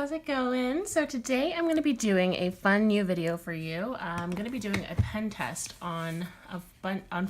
how's it going? So today I'm going to be doing a fun new video for you. I'm going to be doing a pen test on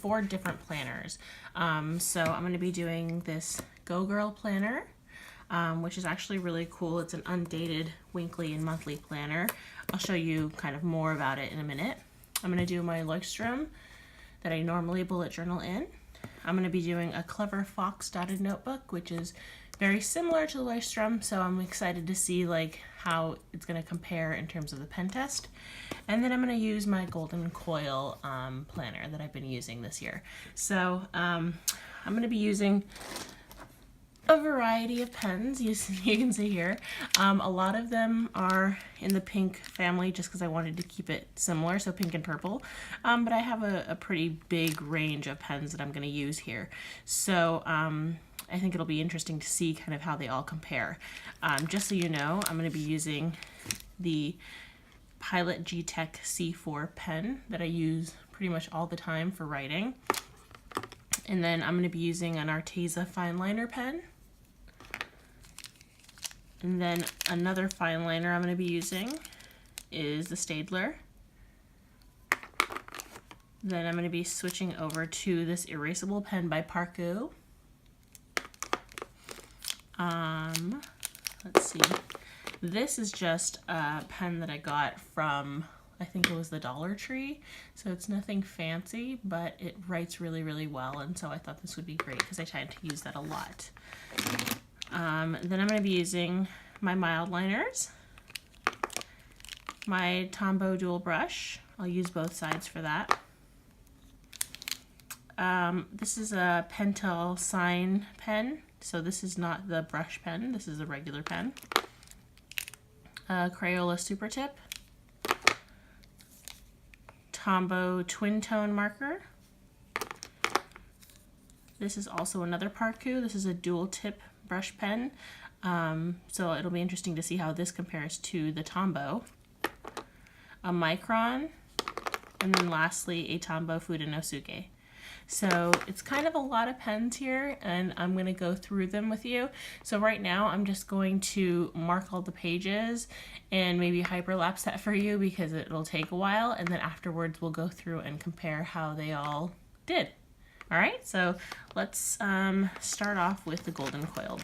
4 different planners. So I'm going to be doing this GoGirl Planner, which is actually really cool. It's an undated weekly and monthly planner. I'll show you kind of more about it in a minute. I'm going to do my Leuchtturm that I normally bullet journal in. I'm going to be doing a Clever Fox dotted notebook, which is very similar to the Leuchtturm, so I'm excited to see how it's going to compare in terms of the pen test. And then I'm going to use my Golden Coil planner that I've been using this year. So I'm going to be using a variety of pens, you can see here. A lot of them are in the pink family just because I wanted to keep it similar, so pink and purple. But I have a pretty big range of pens that I'm going to use here. So I think it'll be interesting to see kind of how they all compare. Just so you know, I'm going to be using the Pilot G-Tech C4 pen that I use pretty much all the time for writing. And then I'm going to be using an Arteza fine liner pen. And then another fine liner I'm going to be using is the Staedtler. Then I'm going to be switching over to this erasable pen by Parku. Let's see. This is just a pen that I got from, I think it was the Dollar Tree. So it's nothing fancy, but it writes really, really well. And so I thought this would be great because I tend to use that a lot. Then I'm going to be using my mild liners, my Tombow dual brush. I'll use both sides for that. This is a Pentel Sign pen. So this is not the brush pen, this is a regular pen. Crayola Super Tip. Tombow Twin Tone marker. This is also another Parku. This is a dual tip brush pen. So it'll be interesting to see how this compares to the Tombow. A Micron. And then lastly, a Tombow Fudenosuke. So it's kind of a lot of pens here, and I'm going to go through them with you. So right now I'm just going to mark all the pages and maybe hyperlapse that for you because it'll take a while, and then afterwards we'll go through and compare how they all did. All right, so let's start off with the Golden Coil.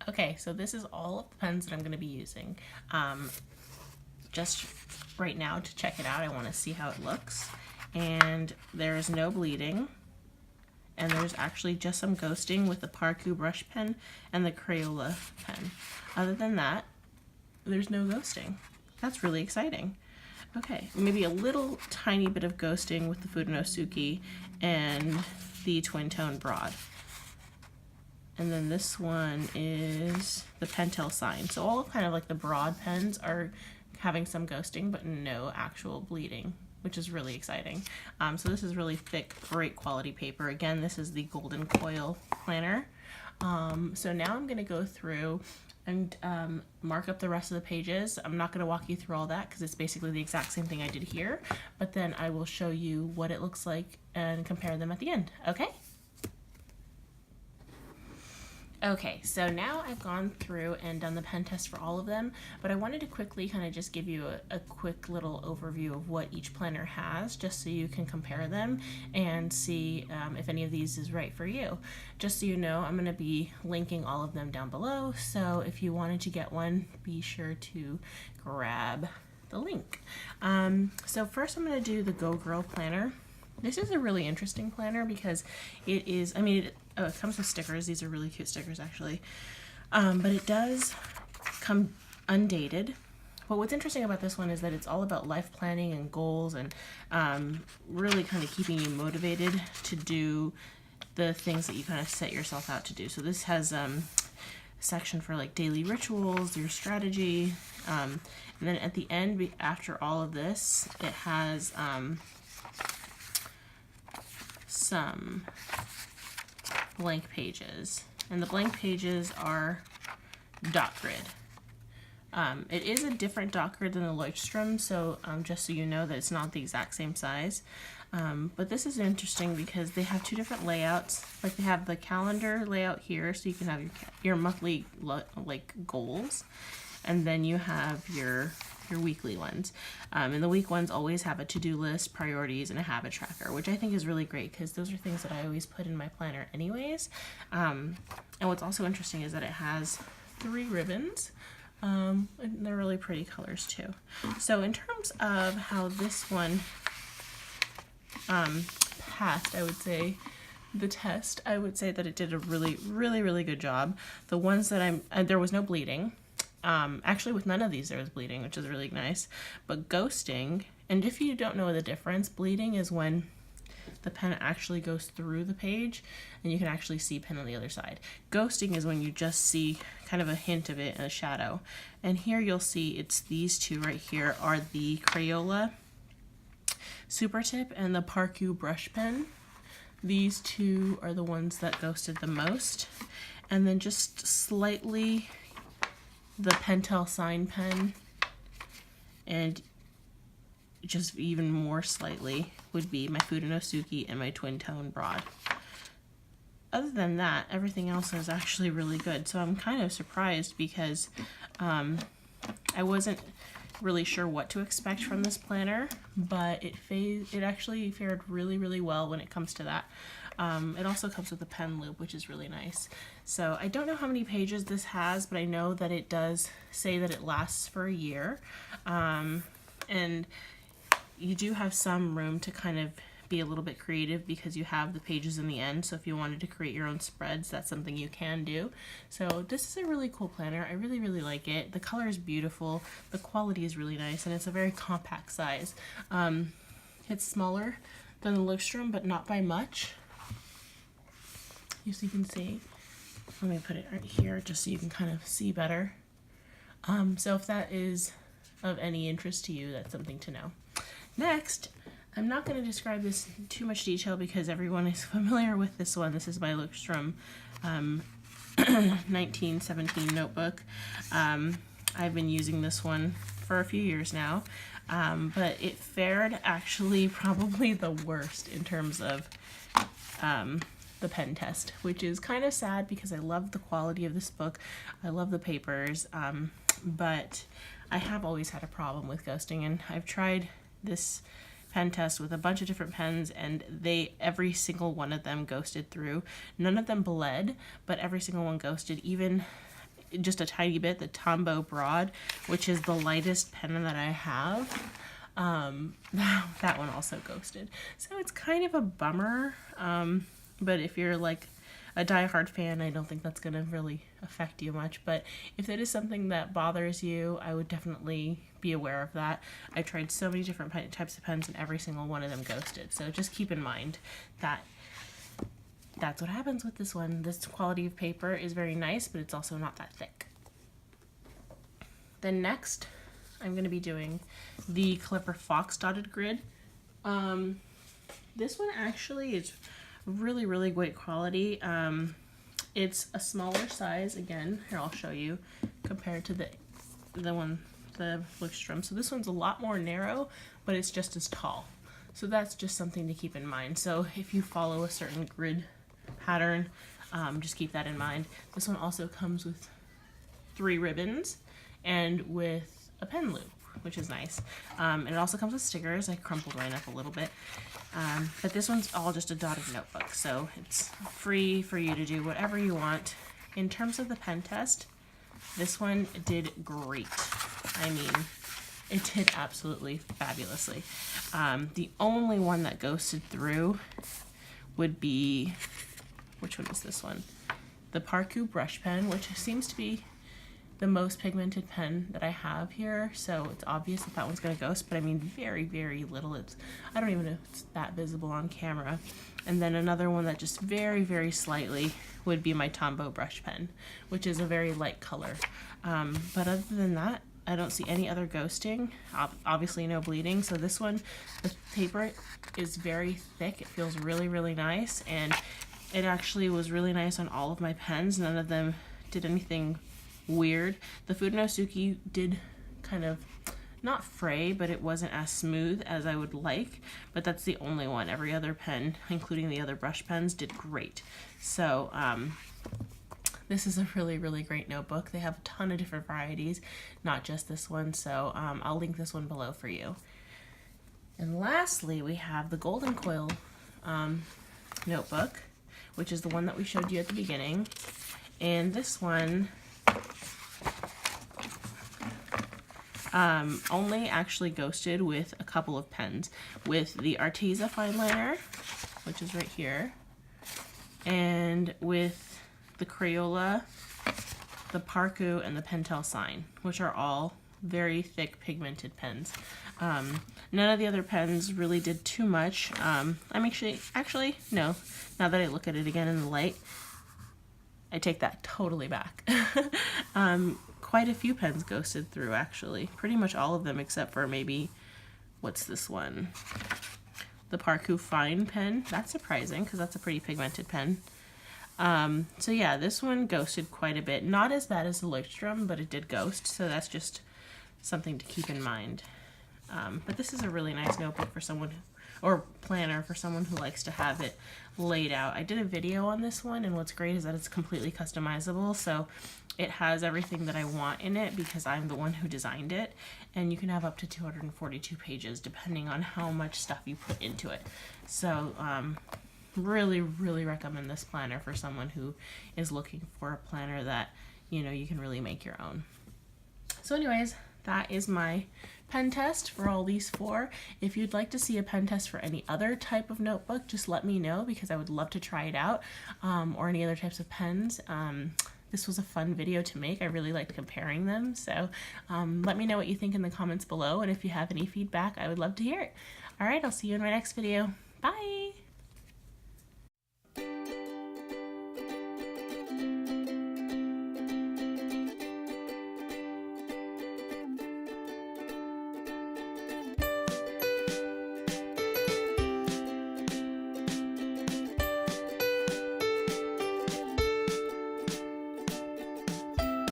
Okay, so this is all of the pens that I'm going to be using. Just right now to check it out, I want to see how it looks. And there is no bleeding. And there's actually just some ghosting with the Parku brush pen and the Crayola pen. Other than that, there's no ghosting. That's really exciting. Okay, maybe a little tiny bit of ghosting with the Fudenosuke and the Twin Tone Broad. And then this one is the Pentel Sign. So all kind of like the broad pens are having some ghosting, but no actual bleeding, which is really exciting. So this is really thick, great quality paper. Again, this is the Golden Coil planner. So now I'm gonna go through and mark up the rest of the pages. I'm not gonna walk you through all that because it's basically the exact same thing I did here, but then I will show you what it looks like and compare them at the end, okay? Okay, so now I've gone through and done the pen test for all of them, but I wanted to quickly kind of just give you a quick little overview of what each planner has, just so you can compare them and see if any of these is right for you. Just so you know, I'm going to be linking all of them down below, so if you wanted to get one, be sure to grab the link. So first I'm going to do the GoGirl Planner. This is a really interesting planner because it is, I mean, it comes with stickers. These are really cute stickers actually. But it does come undated. But what's interesting about this one is that it's all about life planning and goals and really kind of keeping you motivated to do the things that you kind of set yourself out to do. So this has a section for like daily rituals, your strategy, and then at the end, after all of this, it has some blank pages, and the blank pages are dot grid. It is a different dot grid than the Leuchtturm, so just so you know that it's not the exact same size. But this is interesting because they have two different layouts. Like they have the calendar layout here, so you can have your monthly like goals, and then you have your weekly ones. And the week ones always have a to-do list, priorities, and a habit tracker, which I think is really great because those are things that I always put in my planner anyways. And what's also interesting is that it has 3 ribbons. And they're really pretty colors too. So in terms of how this one passed, I would say the test, I would say that it did a really good job. The ones that there was no bleeding. Actually with none of these there was bleeding, which is really nice. But ghosting, and if you don't know the difference, bleeding is when the pen actually goes through the page and you can actually see pen on the other side. Ghosting is when you just see kind of a hint of it in a shadow. And here you'll see it's these two right here are the Crayola Super Tip and the Parku brush pen. These two are the ones that ghosted the most. And then just slightly the Pentel Sign Pen, and just even more slightly would be my Fudenosuke and my Twin Tone Broad. Other than that, everything else is actually really good. So I'm kind of surprised because I wasn't really sure what to expect from this planner, but it actually fared really well when it comes to that. It also comes with a pen loop, which is really nice. So I don't know how many pages this has, but I know that it does say that it lasts for a year. And you do have some room to kind of be a little bit creative because you have the pages in the end. So if you wanted to create your own spreads, that's something you can do. So this is a really cool planner. I really like it. The color is beautiful. The quality is really nice, and it's a very compact size. It's smaller than the Leuchtturm, but not by much. As you can see, let me put it right here just so you can kind of see better. So if that is of any interest to you, that's something to know. Next, I'm not going to describe this in too much detail because everyone is familiar with this one. This is my Leuchtturm 1917 notebook. I've been using this one for a few years now, but it fared actually probably the worst in terms of the pen test, which is kind of sad because I love the quality of this book. I love the papers, but I have always had a problem with ghosting, and I've tried this pen test with a bunch of different pens, and every single one of them ghosted through. None of them bled, but every single one ghosted, even just a tiny bit. The Tombow Broad, which is the lightest pen that I have, that one also ghosted. So it's kind of a bummer, but if you're like a diehard fan, I don't think that's going to really affect you much. But if that is something that bothers you, I would definitely be aware of that. I tried so many different types of pens, and every single one of them ghosted. So just keep in mind that that's what happens with this one. This quality of paper is very nice, but it's also not that thick. Then next, I'm going to be doing the Clipper Fox dotted grid. This one actually is really great quality. It's a smaller size. Again, here I'll show you compared to the Leuchtturm. So this one's a lot more narrow, but it's just as tall. So that's just something to keep in mind. So if you follow a certain grid pattern, just keep that in mind. This one also comes with 3 ribbons and with a pen loop, which is nice. And it also comes with stickers. I crumpled mine up a little bit. But this one's all just a dotted notebook, so it's free for you to do whatever you want. In terms of the pen test, this one did great. I mean, it did absolutely fabulously. The only one that ghosted through would be, which one is this one? The Parku brush pen, which seems to be the most pigmented pen that I have here, so it's obvious that that one's gonna ghost, but I mean very, very little. I don't even know if it's that visible on camera. And then another one that just very, very slightly would be my Tombow brush pen, which is a very light color. But other than that, I don't see any other ghosting. Obviously no bleeding. So this one, the paper is very thick. It feels really, really nice, and it actually was really nice on all of my pens. None of them did anything weird. The Fudenosuke did kind of not fray, but it wasn't as smooth as I would like, but that's the only one. Every other pen, including the other brush pens, did great. So this is a really, really great notebook. They have a ton of different varieties, not just this one, so I'll link this one below for you. And lastly, we have the Golden Coil notebook, which is the one that we showed you at the beginning. And this one only actually ghosted with a couple of pens, with the Arteza fine liner, which is right here, and with the Crayola, the Parku, and the Pentel Sign, which are all very thick pigmented pens. None of the other pens really did too much. I'm actually, no, now that I look at it again in the light, I take that totally back. Quite a few pens ghosted through, actually. Pretty much all of them except for maybe, what's this one? The Parku Fine pen. That's surprising because that's a pretty pigmented pen. So yeah, this one ghosted quite a bit. Not as bad as the Leuchtturm, but it did ghost, so that's just something to keep in mind. But this is a really nice notebook for someone or planner for someone who likes to have it laid out. I did a video on this one, and what's great is that it's completely customizable, so it has everything that I want in it because I'm the one who designed it, and you can have up to 242 pages depending on how much stuff you put into it. So really, really recommend this planner for someone who is looking for a planner that, you know, you can really make your own. So anyways, that is my pen test for all these 4. If you'd like to see a pen test for any other type of notebook, just let me know because I would love to try it out, or any other types of pens. This was a fun video to make. I really liked comparing them, so let me know what you think in the comments below, and if you have any feedback, I would love to hear it. All right, I'll see you in my next video. Bye!